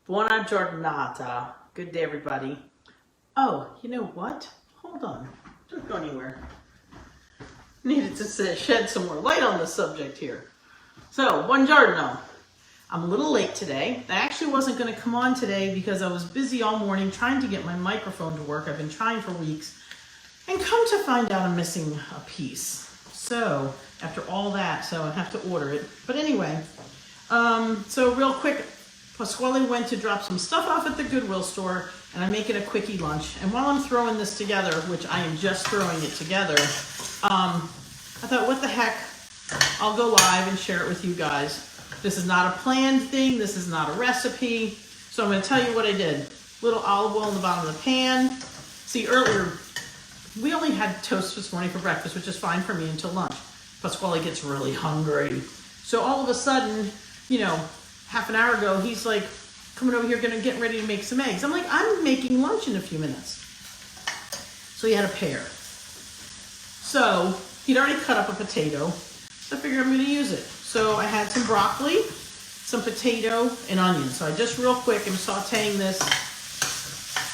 Buona giornata. Good day, everybody. Oh, you know what? Hold on. Don't go anywhere. Needed to shed some more light on the subject here. So, buongiorno. I'm a little late today. I actually wasn't going to come on today because I was busy all morning trying to get my microphone to work. I've been trying for weeks. And come to find out I'm missing a piece. So, after all that, so I have to order it. But anyway, so real quick, Pasquale went to drop some stuff off at the Goodwill store, and I'm making a quickie lunch. And while I'm throwing this together, which I am just throwing it together, I thought, what the heck, I'll go live and share it with you guys. This is not a planned thing. This is not a recipe. So I'm going to tell you what I did. Little olive oil in the bottom of the pan. See, earlier, we only had toast this morning for breakfast, which is fine for me until lunch. Pasquale gets really hungry. So all of a sudden, you know, half an hour ago, he's like coming over here, getting ready to make some eggs. I'm like, I'm making lunch in a few minutes. So he had a pear. So he'd already cut up a potato. So I figured I'm going to use it. So I had some broccoli, some potato, and onions. So I just real quick am sauteing this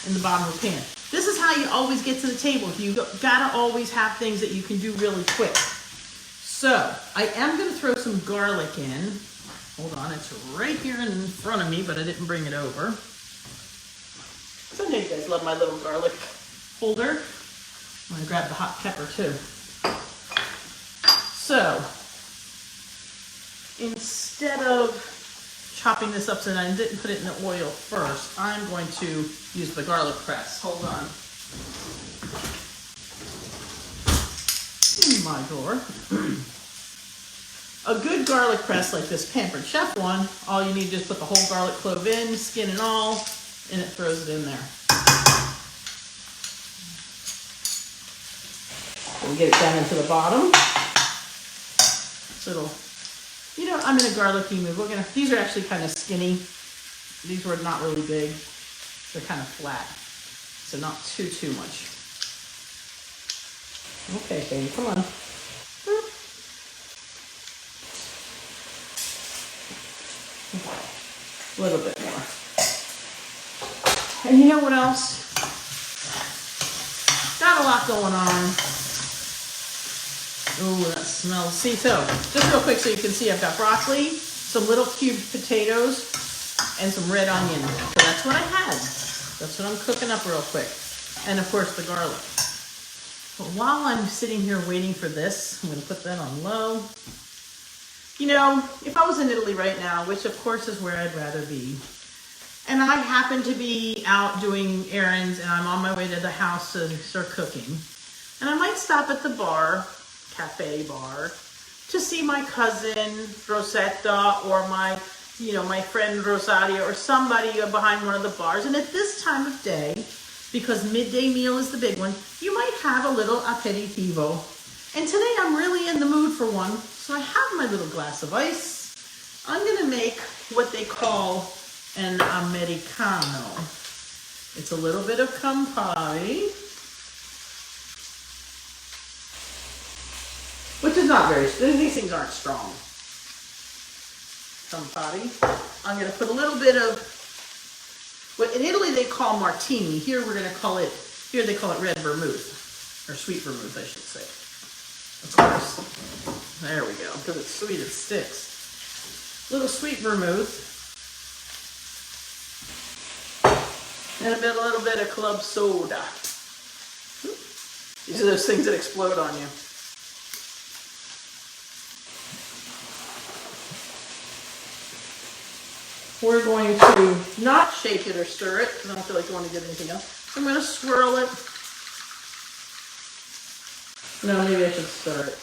in the bottom of the pan. This is how you always get to the table. You gotta always have things that you can do really quick. So I am going to throw some garlic in. Hold on, it's right here in front of me, but I didn't bring it over. Some of you guys love my little garlic holder. I'm going to grab the hot pepper too. So, instead of chopping this up so that I didn't put it in the oil first, I'm going to use the garlic press. Hold on. In my drawer. A good garlic press like this Pampered Chef one, all you need to just put the whole garlic clove in, skin and all, and it throws it in there. We'll get it down into the bottom. So it'll, you know, I'm in a garlicky mood. These are actually kind of skinny. These were not really big. They're kind of flat. So not too much. Okay, baby, come on. A little bit more. And you know what else? Got a lot going on. Ooh, that smells. See, so just real quick so you can see, I've got broccoli, some little cubed potatoes, and some red onion. So that's what I had. That's what I'm cooking up real quick. And of course the garlic. But while I'm sitting here waiting for this, I'm going to put that on low. You know, if I was in Italy right now, which of course is where I'd rather be, and I happen to be out doing errands and I'm on my way to the house to start cooking, and I might stop at the bar, cafe bar, to see my cousin Rosetta or my friend Rosario or somebody behind one of the bars. And at this time of day, because midday meal is the big one, you might have a little aperitivo. And today I'm really in the mood for one. So I have my little glass of ice. I'm going to make what they call an Americano. It's a little bit of Campari, which is not very, these things aren't strong. Campari. I'm going to put a little bit of what in Italy they call martini. Here we're going to call it, here they call it red vermouth, or sweet vermouth I should say. Of course. There we go. Because it's sweet, it sticks. Little sweet vermouth. And a little bit of club soda. These are those things that explode on you. We're going to not shake it or stir it, because I don't feel like you want to get anything else. I'm going to swirl it. No, maybe I should stir it.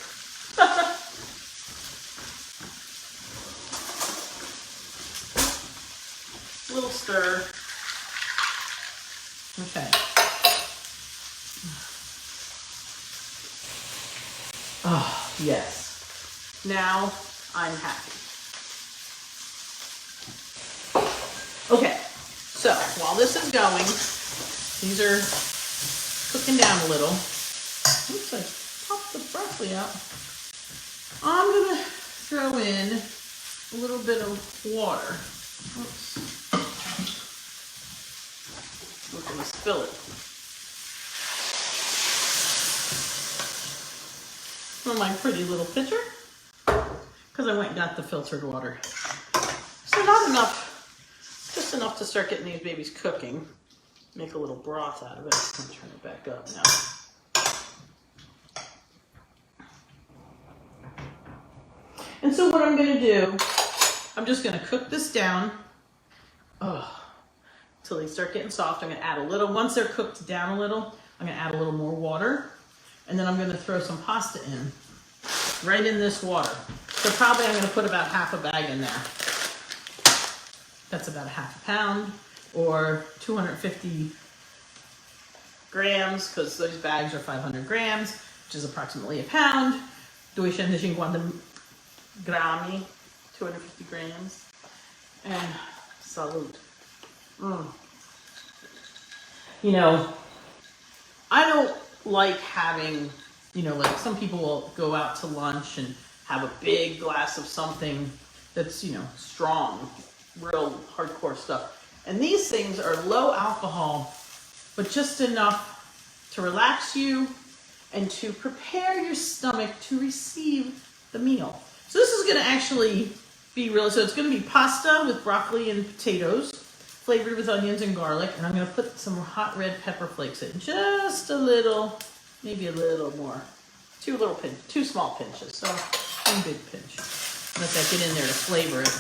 Little stir. Okay. Oh, yes. Now I'm happy. Okay, so while this is going, these are cooking down a little. Oops, I popped the broccoli out. I'm going to throw in a little bit of water. Oops. I'm gonna spill it. On my pretty little pitcher, because I went and got the filtered water. So not enough, just enough to start getting these babies cooking. Make a little broth out of it. I'm gonna turn it back up now. And so what I'm gonna do, I'm just gonna cook this down until they start getting soft. I'm gonna add a little, once they're cooked down a little, I'm gonna add a little more water. And then I'm gonna throw some pasta in, right in this water. So probably I'm gonna put about half a bag in there. That's about a half a pound or 250 grams, because those bags are 500 grams, which is approximately a pound. 250 grammi, 250 grams. And salute. You know, I don't like having, you know, like some people will go out to lunch and have a big glass of something that's, you know, strong, real hardcore stuff. And these things are low alcohol, but just enough to relax you and to prepare your stomach to receive the meal. So this is going to actually be really, so it's going to be pasta with broccoli and potatoes, flavored with onions and garlic, and I'm going to put some hot red pepper flakes in, just a little, maybe a little more, two small pinches, so one big pinch. Let that get in there to flavor it.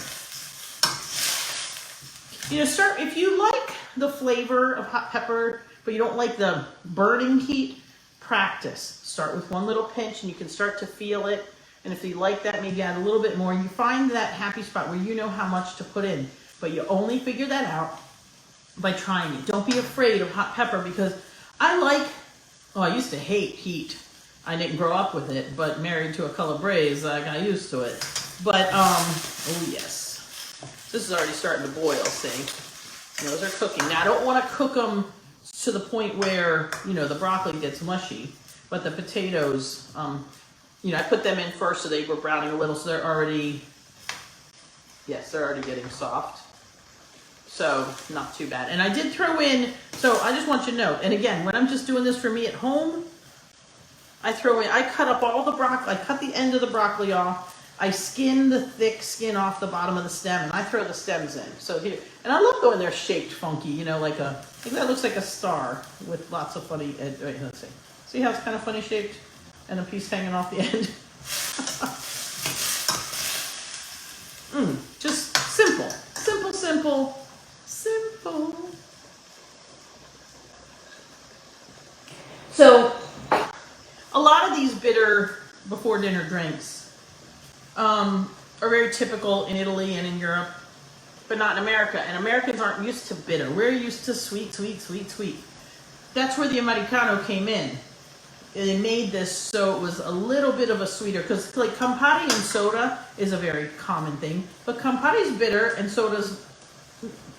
You know, if you like the flavor of hot pepper, but you don't like the burning heat, practice. Start with one little pinch and you can start to feel it. And if you like that, maybe add a little bit more. You find that happy spot where you know how much to put in, but you only figure that out by trying it. Don't be afraid of hot pepper, because I used to hate heat. I didn't grow up with it, but married to a Calabrese, I got used to it. But, oh yes, this is already starting to boil, see? Those are cooking. Now, I don't want to cook them to the point where, you know, the broccoli gets mushy, but the potatoes, you know, I put them in first so they were browning a little, so they're already, yes, they're already getting soft. So, not too bad. And I did throw in, so I just want you to know, and again, when I'm just doing this for me at home, I cut up all the broccoli, I cut the end of the broccoli off, I skin the thick skin off the bottom of the stem, and I throw the stems in. So here, and I love going there shaped funky, you know, like I think that looks like a star with lots of funny, wait, let's see. See how it's kind of funny shaped? And a piece hanging off the end. Just simple. Simple, simple, simple. So, a lot of these bitter before dinner drinks are very typical in Italy and in Europe, but not in America. And Americans aren't used to bitter. We're used to sweet, sweet, sweet, sweet. That's where the Americano came in. They made this so it was a little bit of a sweeter, because like Campari and soda is a very common thing, but Campari is bitter and soda's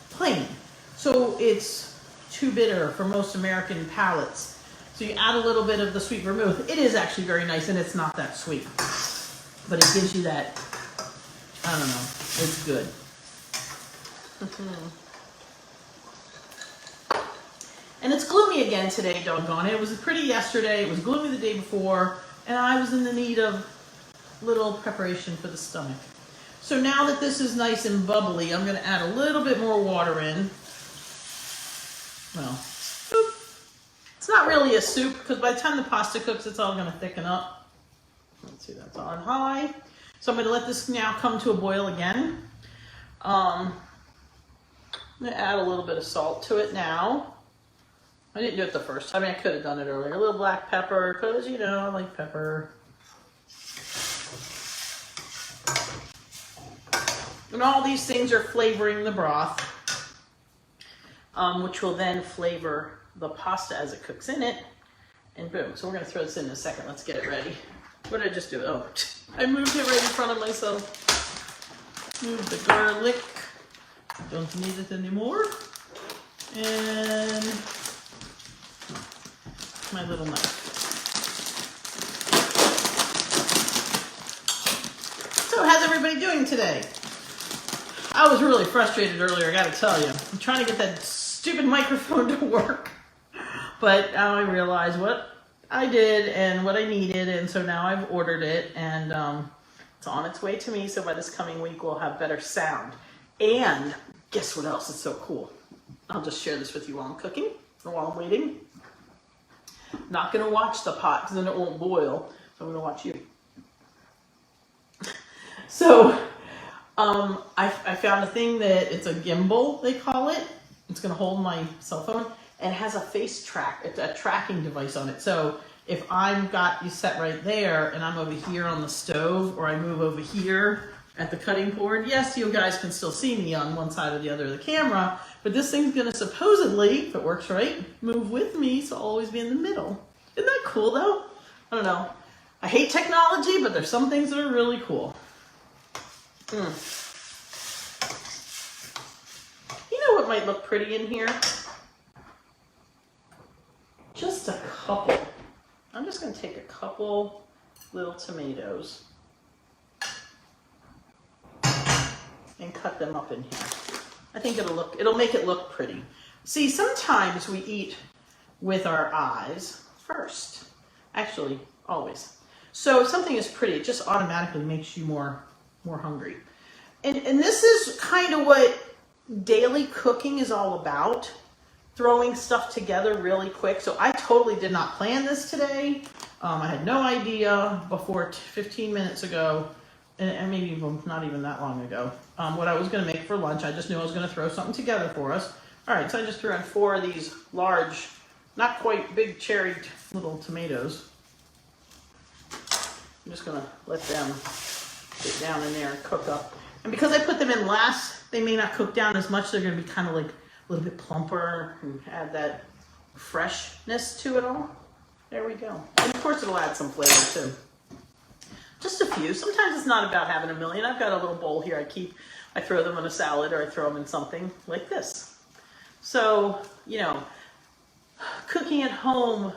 plain. So it's too bitter for most American palates. So you add a little bit of the sweet vermouth. It is actually very nice, and it's not that sweet, but it gives you that, I don't know, it's good. And it's gloomy again today, doggone it. It was pretty yesterday, it was gloomy the day before, and I was in the need of little preparation for the stomach. So now that this is nice and bubbly, I'm going to add a little bit more water in. Well, it's not really a soup, because by the time the pasta cooks, it's all going to thicken up. Let's see, that's on high. So I'm going to let this now come to a boil again. I'm going to add a little bit of salt to it now. I didn't do it the first time. I mean, I could have done it earlier. A little black pepper, because, you know, I like pepper. And all these things are flavoring the broth, which will then flavor the pasta as it cooks in it. And boom. So we're going to throw this in a second. Let's get it ready. What did I just do? Oh, I moved it right in front of myself. Move the garlic. Don't need it anymore. And my little knife. So how's everybody doing today? I was really frustrated earlier, I gotta tell you. I'm trying to get that stupid microphone to work. But now I realize what I did and what I needed, and so now I've ordered it, and it's on its way to me, so by this coming week we'll have better sound. And guess what else is so cool? I'll just share this with you while I'm cooking or while I'm waiting. I'm not going to watch the pot because then it won't boil, so I'm going to watch you. So I found a thing that it's a gimbal, they call it. It's going to hold my cell phone, and it has a a tracking device on it. So if I've got you set right there and I'm over here on the stove, or I move over here at the cutting board, yes, you guys can still see me on one side or the other of the camera, but this thing's going to supposedly, if it works right, move with me, so I'll always be in the middle. Isn't that cool though? I don't know. I hate technology, but there's some things that are really cool. You know what might look pretty in here? Just a couple. I'm just going to take a couple little tomatoes and cut them up in here. I think it'll make it look pretty. See, sometimes we eat with our eyes first. Actually, always. So if something is pretty, it just automatically makes you more hungry. And this is kind of what daily cooking is all about. Throwing stuff together really quick. So I totally did not plan this today. I had no idea before 15 minutes ago, and maybe even not even that long ago, what I was going to make for lunch. I just knew I was going to throw something together for us. All right, so I just threw in 4 of these large, not quite big cherry little tomatoes. I'm just going to let them get down in there and cook up. And because I put them in last, they may not cook down as much. They're going to be kind of like a little bit plumper and add that freshness to it all. There we go. And of course it'll add some flavor too. Just a few. Sometimes it's not about having a million. I've got a little bowl here I throw them in a salad, or I throw them in something like this. So, you know, cooking at home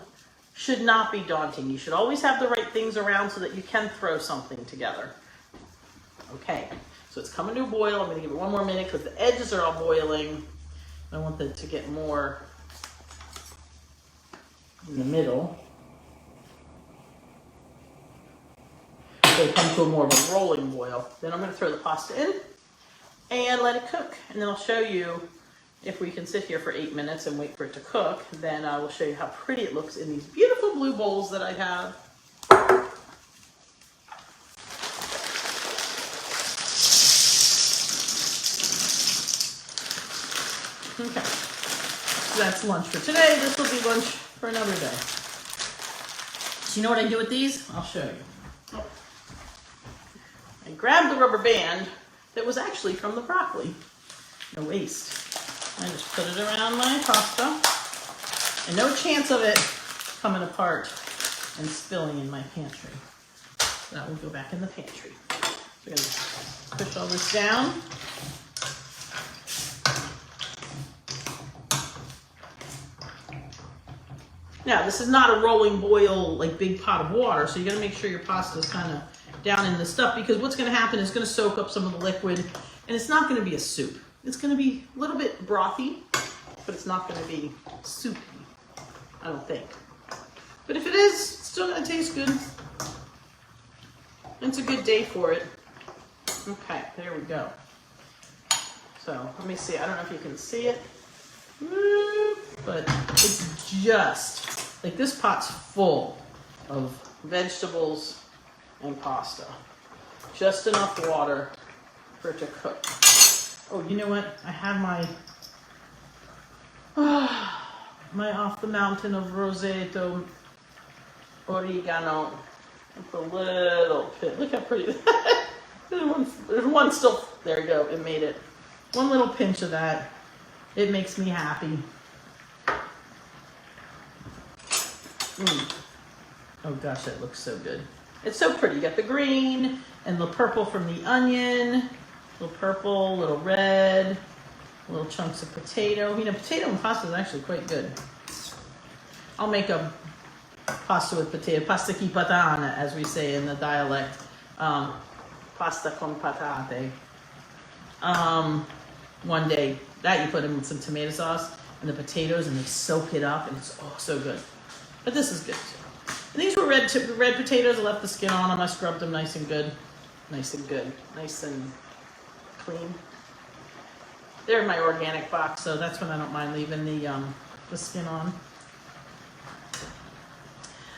should not be daunting. You should always have the right things around so that you can throw something together. Okay, so it's coming to a boil. I'm going to give it 1 more minute because the edges are all boiling. I want them to get more in the middle. So it comes to a more of a rolling boil. Then I'm going to throw the pasta in and let it cook. And then I'll show you, if we can sit here for 8 minutes and wait for it to cook, then I will show you how pretty it looks in these beautiful blue bowls that I have. Okay, so that's lunch for today. This will be lunch for another day. So you know what I do with these? I'll show you. Oh. I grabbed the rubber band that was actually from the broccoli. No waste. I just put it around my pasta, and no chance of it coming apart and spilling in my pantry. So that will go back in the pantry. So we're going to push all this down. Now, this is not a rolling boil, like big pot of water, so you got to make sure your pasta is kind of down in the stuff, because what's going to happen is it's going to soak up some of the liquid, and it's not going to be a soup. It's going to be a little bit brothy, but it's not going to be soupy, I don't think. But if it is, it's still going to taste good. It's a good day for it. Okay, there we go. So, let me see. I don't know if you can see it, but it's just, like, this pot's full of vegetables and pasta. Just enough water for it to cook. Oh, you know what? I have my off the mountain of rosetto oregano. It's a little bit. Look how pretty. There's one still. There you go. It made it. One little pinch of that. It makes me happy. Oh gosh, that looks so good. It's so pretty. You got the green and the purple from the onion. Little purple, little red, little chunks of potato. You know, potato and pasta is actually quite good. I'll make a pasta with potato, pasta chi patana, as we say in the dialect. Pasta con patate. One day, that you put in with some tomato sauce. and the potatoes, and they soak it up, and it's oh so good. But this is good too. And these were red potatoes. I left the skin on them. I scrubbed them nice and good, nice and clean. They're in my organic box, so that's when I don't mind leaving the skin on.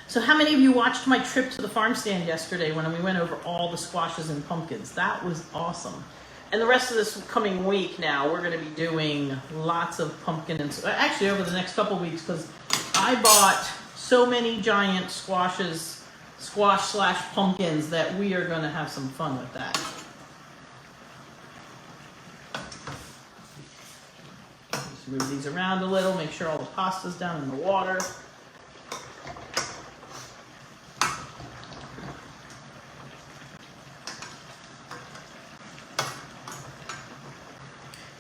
So how many of you watched my trip to the farm stand yesterday when we went over all the squashes and pumpkins? That was awesome. And the rest of this coming week now, we're going to be doing lots of pumpkin and actually over the next couple weeks, because I bought so many giant squash/pumpkins that we are going to have some fun with that. Just move these around a little, make sure all the pasta's down in the water.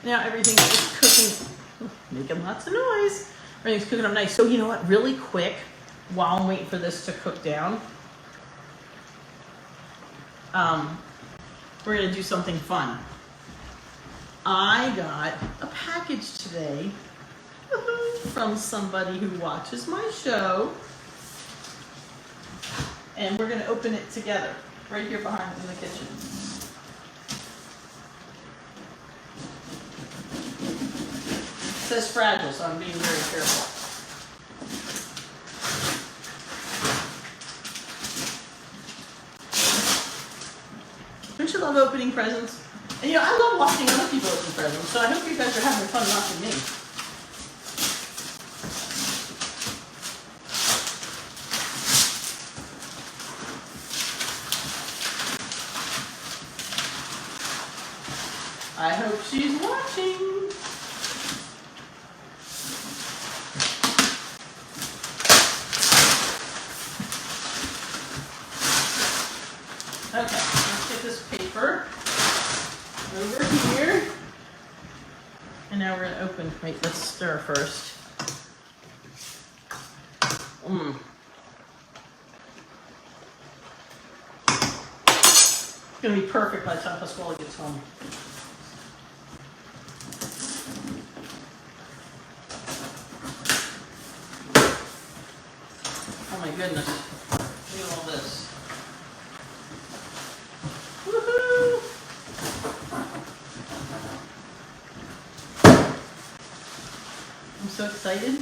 Now everything is cooking, making lots of noise. Everything's cooking up nice. So you know what, really quick, while I'm waiting for this to cook down, we're gonna do something fun. I got a package today from somebody who watches my show, and we're gonna open it together, right here behind in the kitchen. It says fragile, so I'm being very careful. Don't you love opening presents? And you know, I love watching other people open presents, so I hope you guys are having fun watching me. I hope she's watching. Okay, let's get this paper over here. And now we're gonna open, wait, let's stir first. It's gonna be perfect by the time Pasquale gets home. Oh my goodness, look at all this. Woohoo! I'm so excited.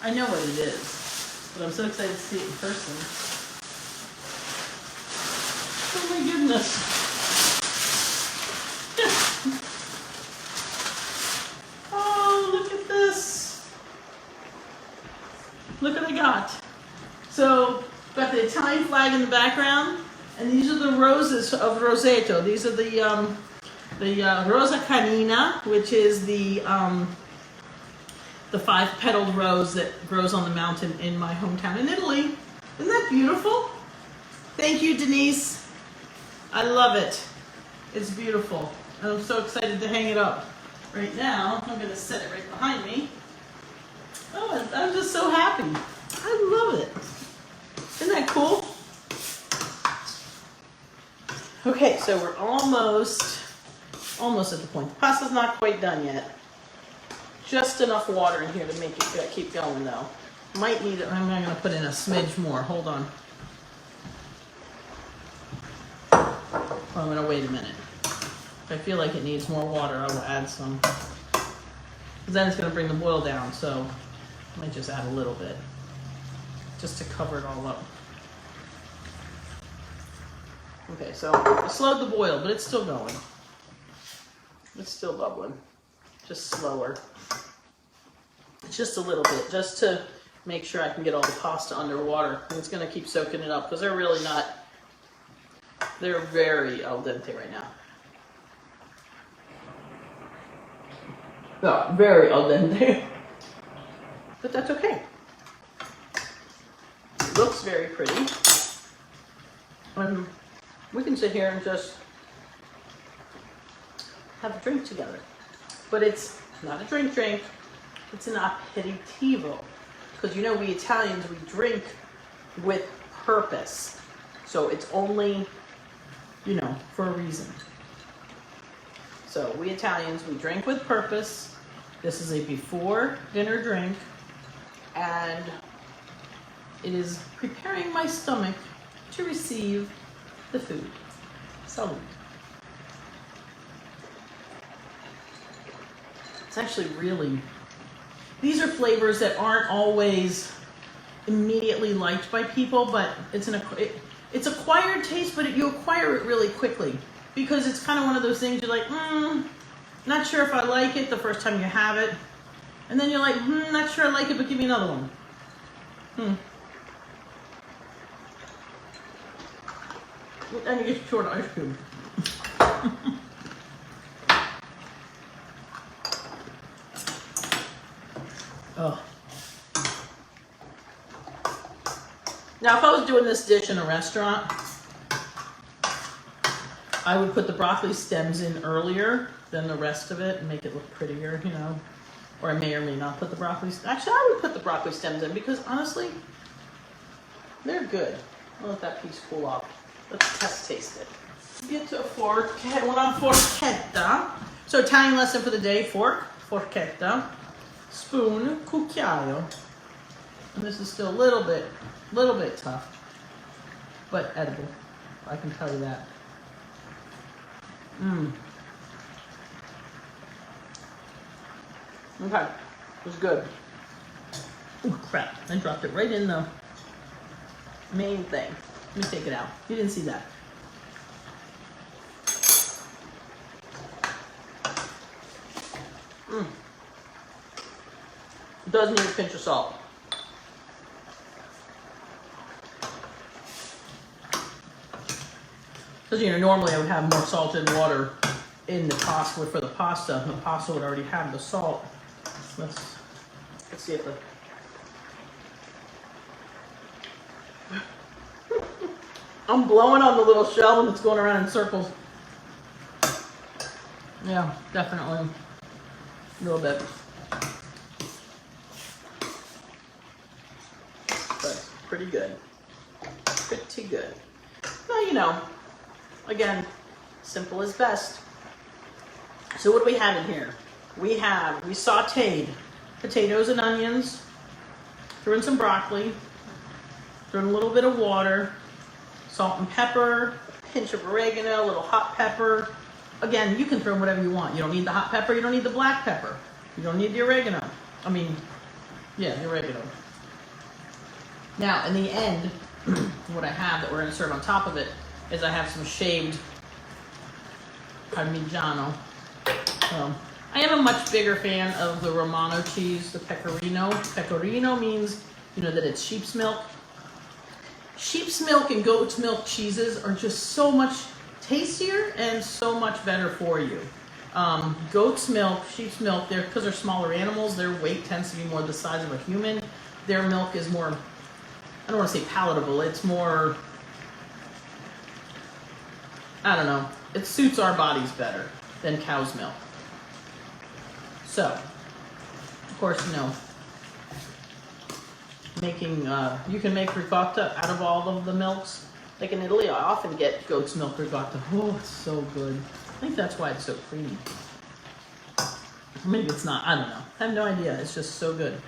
I know what it is, but I'm so excited to see it in person. Oh my goodness. Oh, look at this. Look what I got. So, got the Italian flag in the background, and these are the roses of Roseto. These are the Rosa Canina, which is the 5-petaled rose that grows on the mountain in my hometown in Italy. Isn't that beautiful? Thank you, Denise. I love it. It's beautiful. And I'm so excited to hang it up. Right now, I'm going to set it right behind me. Oh, I'm just so happy. I love it. Isn't that cool? Okay, so we're almost at the point. The pasta's not quite done yet. Just enough water in here to make it keep going though. Might need it. I'm going to put in a smidge more. Hold on. I'm going to wait a minute. If I feel like it needs more water, I will add some. Because then it's going to bring the boil down, so I might just add a little bit. Just to cover it all up. Okay, so I slowed the boil, but it's still going. It's still bubbling. Just slower. It's just a little bit, just to make sure I can get all the pasta underwater. And it's going to keep soaking it up, because they're really not, they're very al dente right now. No, very al dente. But that's okay. It looks very pretty. We can sit here and just have a drink together. But it's not a drink, it's an aperitivo. Because you know, we Italians, we drink with purpose. So it's only, you know, for a reason. So we Italians, we drink with purpose. This is a before dinner drink, and it is preparing my stomach to receive the food. Salud. It's actually really, these are flavors that aren't always immediately liked by people, but it's acquired taste, but you acquire it really quickly because it's kind of one of those things you're like, not sure if I like it the first time you have it, and then you're like, not sure I like it, but give me another one. And you get short ice cream. Oh. Now, if I was doing this dish in a restaurant, I would put the broccoli stems in earlier than the rest of it and make it look prettier, you know. Or I may or may not put the broccoli. Actually, I would put the broccoli stems in because honestly, they're good. I'll let that piece cool off. Let's test taste it. Get to a fork. Una forchetta. So Italian lesson for the day: fork, forchetta, spoon, cucchiaio. And this is still a little bit tough, but edible. I can tell you that. Okay, it was good. Oh crap! I dropped it right in the main thing. Let me take it out. You didn't see that. It does need a pinch of salt. Because, you know, normally I would have more salted water in the pasta for the pasta. And the pasta would already have the salt. Let's see if the... I'm blowing on the little shell and it's going around in circles. Yeah, definitely. A little bit. But pretty good. Pretty good. Well, you know, again, simple is best. So what do we have in here? We sauteed potatoes and onions, threw in some broccoli, threw in a little bit of water, salt and pepper, a pinch of oregano, a little hot pepper. Again, you can throw in whatever you want. You don't need the hot pepper, you don't need the black pepper. You don't need the oregano. The oregano. Now, in the end, what I have that we're going to serve on top of it is I have some shaved Parmigiano. I am a much bigger fan of the Romano cheese, the Pecorino. Pecorino means, you know, that it's sheep's milk. Sheep's milk and goat's milk cheeses are just so much tastier and so much better for you. Goat's milk, sheep's milk, because they're smaller animals, their weight tends to be more the size of a human. Their milk is more, I don't want to say palatable, it's more, I don't know, it suits our bodies better than cow's milk. So, of course, you know, you can make ricotta out of all of the milks. Like in Italy, I often get goat's milk ricotta. Oh, it's so good. I think that's why it's so creamy. Maybe it's not, I don't know. I have no idea, it's just so good.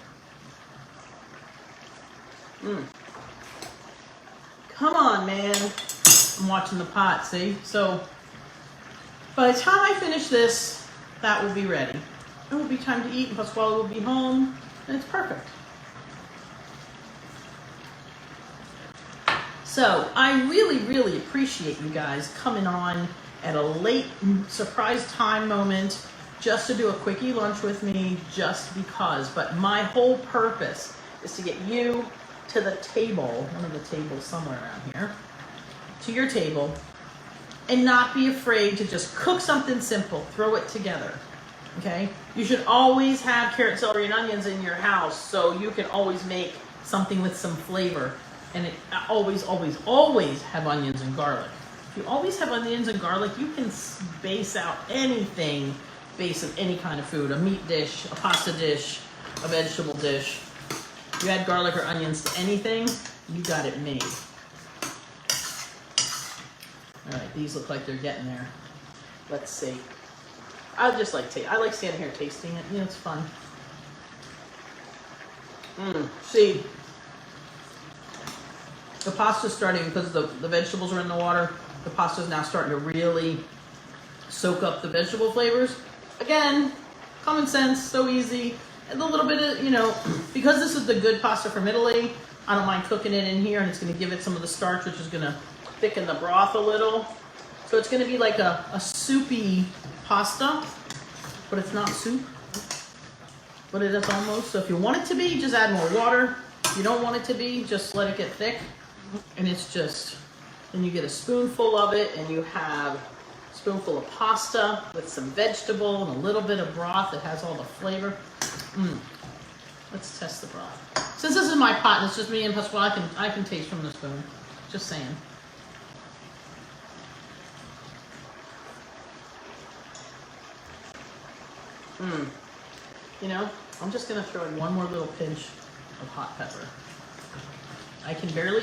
Come on, man. I'm watching the pot, see? So, by the time I finish this, that will be ready. It will be time to eat, and Pasquale will be home, and it's perfect. So, I really, really appreciate you guys coming on at a late surprise time moment just to do a quickie lunch with me, just because. But my whole purpose is to get you to the table, one of the tables somewhere around here, to your table, and not be afraid to just cook something simple, throw it together, okay? You should always have carrot, celery, and onions in your house so you can always make something with some flavor. And always have onions and garlic. If you always have onions and garlic, you can base out anything, base of any kind of food, a meat dish, a pasta dish, a vegetable dish. If you add garlic or onions to anything, you got it made. All right, these look like they're getting there. Let's see. I just like I like standing here tasting it. You know, it's fun. See, the pasta's starting, because the vegetables are in the water, the pasta's now starting to really soak up the vegetable flavors. Again, common sense, so easy. And a little bit of, you know, because this is the good pasta from Italy, I don't mind cooking it in here, and it's going to give it some of the starch, which is going to thicken the broth a little. So it's going to be like a soupy pasta, but it's not soup. But it is almost. So if you want it to be, just add more water. If you don't want it to be, just let it get thick. And it's just, then you get a spoonful of it, and you have a spoonful of pasta with some vegetable and a little bit of broth that has all the flavor. Let's test the broth. Since this is my pot and it's just me and Pasquale, I can taste from the spoon. Just saying. You know, I'm just gonna throw in one more little pinch of hot pepper. I can barely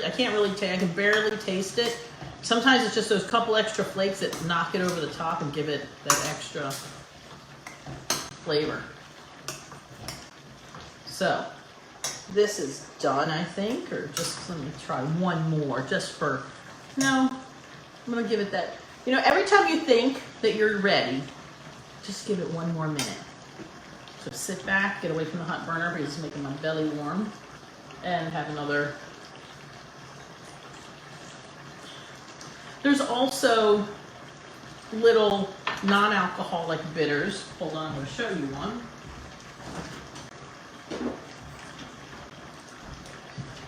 taste it. Sometimes it's just those couple extra flakes that knock it over the top and give it that extra flavor. So, this is done, I think, or just let me try one more, just for, no, I'm gonna give it that, you know, every time you think that you're ready, just give it one more minute. So sit back, get away from the hot burner because it's making my belly warm, and have another. There's also little non-alcoholic bitters. Hold on, I'm going to show you one.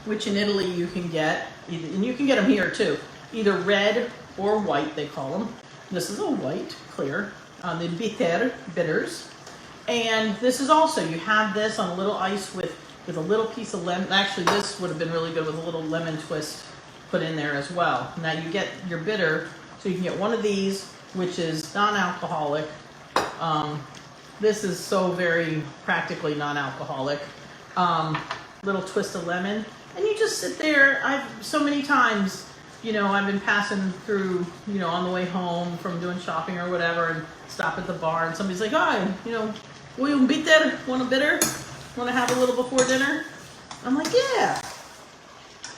Which in Italy you can get, and you can get them here too, either red or white, they call them. This is a white, clear, the bitters. And this is also, you have this on a little ice with a little piece of lemon. Actually, this would have been really good with a little lemon twist put in there as well. Now you get your bitter, so you can get one of these, which is non-alcoholic. This is so very practically non-alcoholic. Little twist of lemon. And you just sit there. So many times, you know, I've been passing through, you know, on the way home from doing shopping or whatever, and stop at the bar, and somebody's like, "Hi, you know, will you bitter? Want a bitter? Want to have a little before dinner?" I'm like, "Yeah."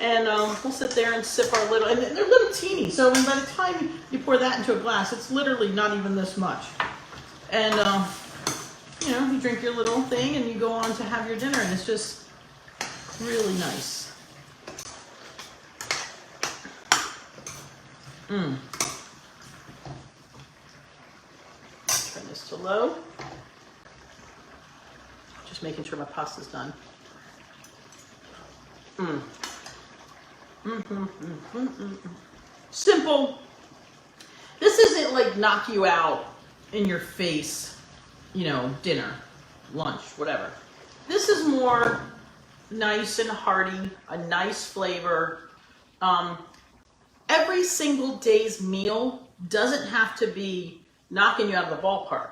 And we'll sit there and sip our little, and they're little teeny. So by the time you pour that into a glass, it's literally not even this much. And you know, you drink your little thing, and you go on to have your dinner, and it's just really nice. Turn this to low. Just making sure my pasta's done. Simple. This isn't like knock you out in your face, you know, dinner, lunch, whatever. This is more nice and hearty, a nice flavor. Every single day's meal doesn't have to be knocking you out of the ballpark.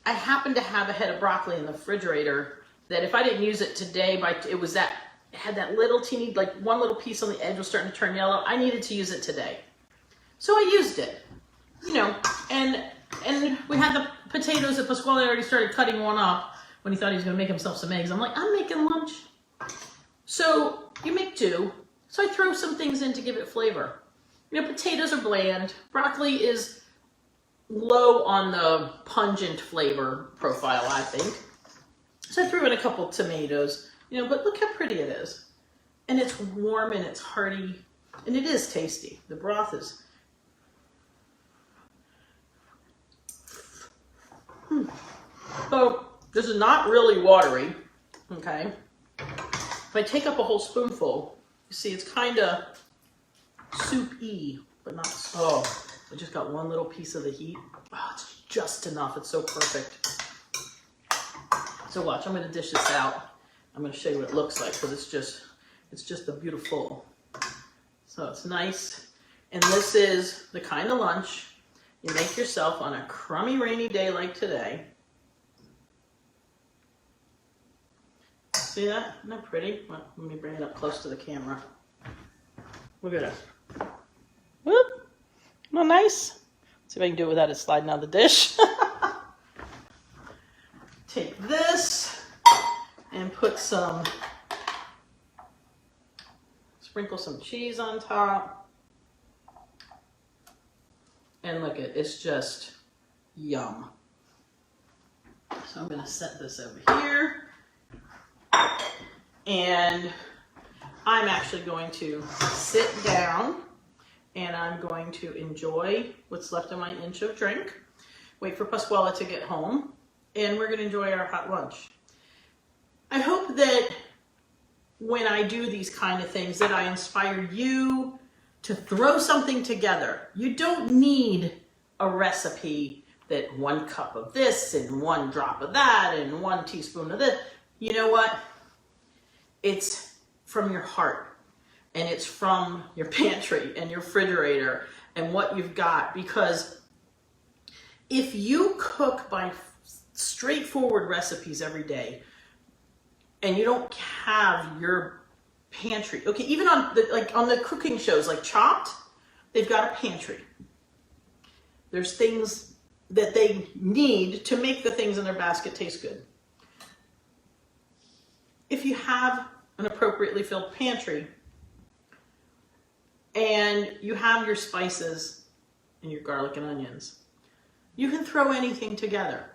I happen to have a head of broccoli in the refrigerator that if I didn't use it today, it had that little teeny, like one little piece on the edge was starting to turn yellow. I needed to use it today. So I used it, you know, and we had the potatoes that Pasquale already started cutting one up when he thought he was going to make himself some eggs. I'm like, I'm making lunch. So you make two. So I throw some things in to give it flavor. You know, potatoes are bland. Broccoli is low on the pungent flavor profile, I think. So I threw in a couple tomatoes, you know, but look how pretty it is. And it's warm and it's hearty and it is tasty. The broth is. So this is not really watery, okay? If I take up a whole spoonful, you see it's kind of soup-y, but not so. I just got one little piece of the heat. Oh, it's just enough. It's so perfect. So watch, I'm going to dish this out. I'm going to show you what it looks like because it's just a beautiful. So it's nice. And this is the kind of lunch you make yourself on a crummy rainy day like today. See that? Isn't that pretty? Well, let me bring it up close to the camera. Look at this. Whoop. Not nice? Let's see if I can do it without it sliding out of the dish. and sprinkle some cheese on top. And look, it's just yum. So I'm going to set this over here. And I'm actually going to sit down and I'm going to enjoy what's left of my inch of drink. Wait for Pasquale to get home. And we're going to enjoy our hot lunch. I hope that when I do these kind of things that I inspire you to throw something together. You don't need a recipe that 1 cup of this and 1 drop of that and 1 teaspoon of this. You know what? It's from your heart and it's from your pantry and your refrigerator and what you've got. Because if you cook by straightforward recipes every day and you don't have your pantry, okay, even on the cooking shows like Chopped, they've got a pantry. There's things that they need to make the things in their basket taste good. If you have an appropriately filled pantry and you have your spices and your garlic and onions, you can throw anything together.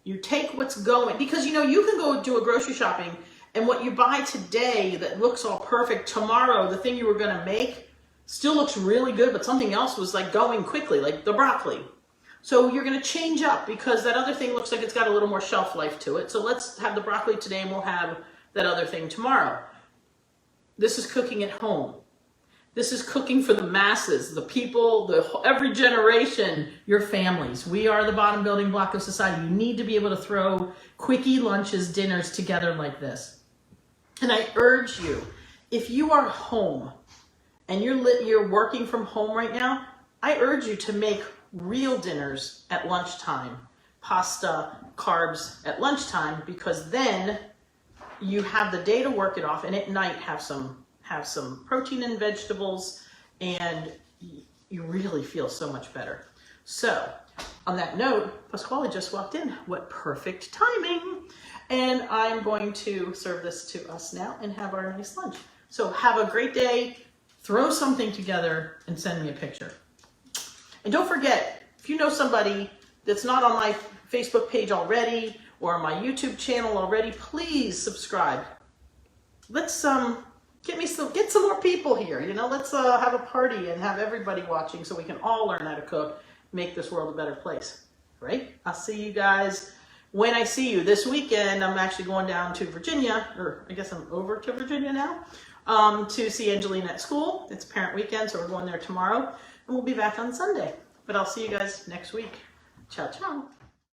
You take what's going, because you know, you can go do a grocery shopping and what you buy today that looks all perfect, tomorrow the thing you were going to make still looks really good, but something else was like going quickly, like the broccoli. So you're going to change up because that other thing looks like it's got a little more shelf life to it. So let's have the broccoli today and we'll have that other thing tomorrow. This is cooking at home. This is cooking for the masses, the people, every generation, your families. We are the bottom building block of society. You need to be able to throw quickie lunches, dinners together like this. And I urge you, if you are home and you're working from home right now, I urge you to make real dinners at lunchtime, pasta, carbs at lunchtime, because then you have the day to work it off, and at night have some protein and vegetables, and you really feel so much better. So on that note, Pasquale just walked in. What perfect timing. And I'm going to serve this to us now and have our nice lunch. So have a great day, throw something together and send me a picture. And don't forget, if you know somebody that's not on my Facebook page already or on my YouTube channel already, please subscribe. Let's get some more people here. You know, let's have a party and have everybody watching so we can all learn how to cook, make this world a better place. Right? I'll see you guys when I see you this weekend. I'm actually going down to Virginia, or I guess I'm over to Virginia now, to see Angelina at school. It's parent weekend, so we're going there tomorrow, and we'll be back on Sunday. But I'll see you guys next week. Ciao, ciao.